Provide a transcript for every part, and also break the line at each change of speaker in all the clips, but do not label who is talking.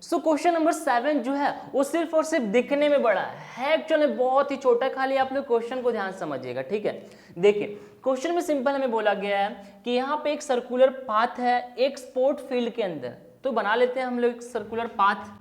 So question number 7 जो है वो सिर्फ और सिर्फ दिखने में बड़ा है, एक्चुअली बहुत ही छोटा, खाली आप लोग क्वेश्चन को ध्यान समझिएगा, ठीक है। देखिए क्वेश्चन में सिंपल हमें बोला गया है कि यहाँ पे एक सर्कुलर पाथ है एक स्पोर्ट फील्ड के अंदर, तो बना लेते हैं हम लोग एक सर्कुलर पाथ।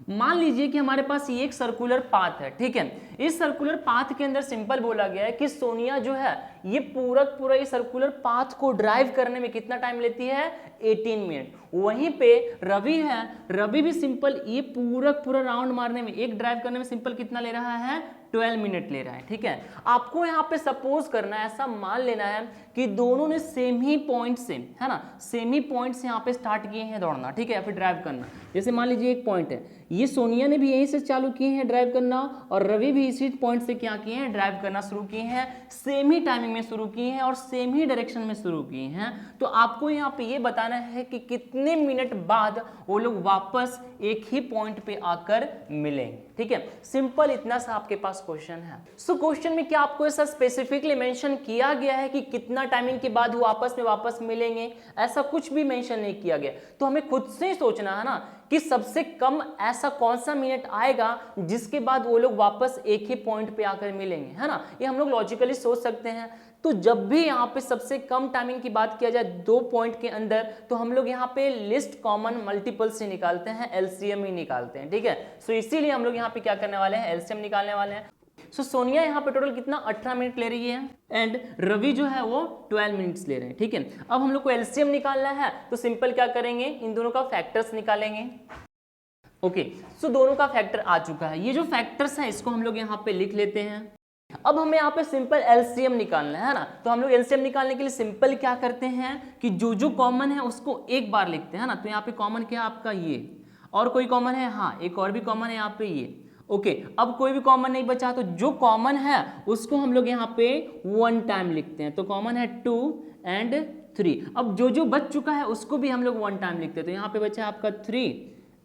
मान लीजिए कि हमारे पास ये एक सर्कुलर पाथ है, ठीक है। इस सर्कुलर पाथ के अंदर सिंपल बोला गया है कि सोनिया जो है ये पूरा ये सर्कुलर पाथ को ड्राइव करने में कितना टाइम लेती है, 18 मिनट। वहीं पे रवि है, रवि भी सिंपल ये पूरा राउंड मारने में, एक ड्राइव करने में सिंपल कितना ले रहा है, 12 मिनट ले रहा है, ठीक है। आपको यहाँ पे सपोज करना है, ऐसा मान लेना है कि दोनों ने सेम ही पॉइंट से, है ना, सेम ही पॉइंट से यहाँ पे स्टार्ट किए हैं दौड़ना, ठीक है, या फिर ड्राइव करना। जैसे मान लीजिए एक पॉइंट है, ये सोनिया ने भी यहीं से चालू किए हैं ड्राइव करना और रवि भी इसी पॉइंट से क्या किए हैं, ड्राइव करना शुरू किए हैं, सेम ही टाइमिंग में शुरू किए हैं और सेम ही डायरेक्शन में शुरू किए हैं। तो आपको यहाँ पे ये बताना है कि कितने मिनट बाद वो लोग वापस एक ही पॉइंट पे आकर मिलेंगे, ठीक है। सिंपल इतना सा आपके पास क्वेश्चन है। सो क्वेश्चन में क्या आपको ऐसा स्पेसिफिकली मेंशन किया गया है कि कितना टाइमिंग के बाद वो आपस में वापस मिलेंगे, ऐसा कुछ भी मेंशन नहीं किया गया। तो हमें खुद से ही सोचना है ना कि सबसे कम ऐसा कौन सा मिनट आएगा जिसके बाद वो लोग वापस एक ही पॉइंट पे आकर मिलेंगे, है ना। ये हम लोग लॉजिकली सोच सकते हैं। तो जब भी यहाँ पे सबसे कम टाइमिंग की बात किया जाए दो पॉइंट के अंदर, तो हम लोग यहाँ पे लिस्ट कॉमन मल्टीपल से निकालते हैं, एलसीएम ही निकालते हैं, ठीक है। सो इसीलिए हम लोग यहाँ पे क्या करने वाले हैं, एलसीएम निकालने वाले हैं। सो सोनिया यहाँ पे टोटल कितना 18 मिनट ले रही है एंड रवि जो है वो 12 मिनट्स ले रहे हैं, ठीक है। अब हम लोग को एलसीएम निकालना है, तो सिंपल क्या करेंगे, इन दोनों का फैक्टर्स निकालेंगे। ओके, सो दोनों का फैक्टर आ चुका है। ये जो फैक्टर्स है इसको हम लोग यहाँ पे लिख लेते हैं। अब हमें यहाँ पे सिंपल एलसीएम निकालना है ना, तो हम लोग एलसीएम निकालने के लिए सिंपल क्या करते हैं कि जो कॉमन है उसको एक बार लिखते हैं ना। तो यहाँ पे कॉमन क्या है आपका, ये, और कोई कॉमन है, हाँ एक और भी कॉमन है यहाँ पे ये। ओके, अब कोई भी कॉमन नहीं बचा, तो जो कॉमन है उसको हम लोग यहाँ पे 1 टाइम लिखते हैं। तो कॉमन है 2 एंड 3। अब जो बच चुका है उसको भी हम लोग 1 टाइम लिखते हैं। तो यहाँ पे बचा है आपका 3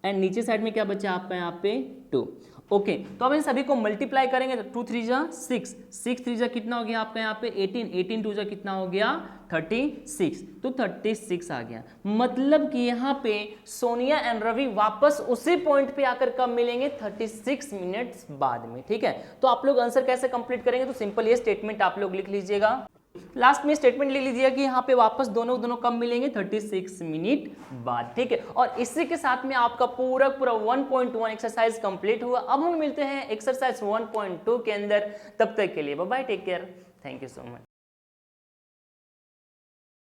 एंड नीचे साइड में क्या बचा है आपका यहाँ पे 2। ओके, तो अब इन सभी को मल्टीप्लाई करेंगे तो 2 3 जा 6, 6 3 जा कितना हो गया आपका यहाँ पे 18, 18 2 जा कितना हो गया 36, तो 36 आ गया। मतलब कि यहाँ पे सोनिया एंड रवि वापस उसी पॉइंट पे आकर कब मिलेंगे, 36 मिनट्स बाद में, ठीक है। तो आप लोग आंसर कैसे कंप्लीट करेंगे, तो सिंपल ये स्टेटमेंट आप लोग लिख लीजिएगा। लास्ट में स्टेटमेंट लिख लीजिए कि यहाँ पे वापस दोनों कब मिलेंगे, 36 मिनट बाद, ठीक है। और इसी के साथ में आपका पूरा 1.1 एक्सरसाइज कंप्लीट हुआ। अब हम मिलते हैं एक्सरसाइज 1.2 के अंदर, तब तक के लिए bye bye, take care, thank you so much.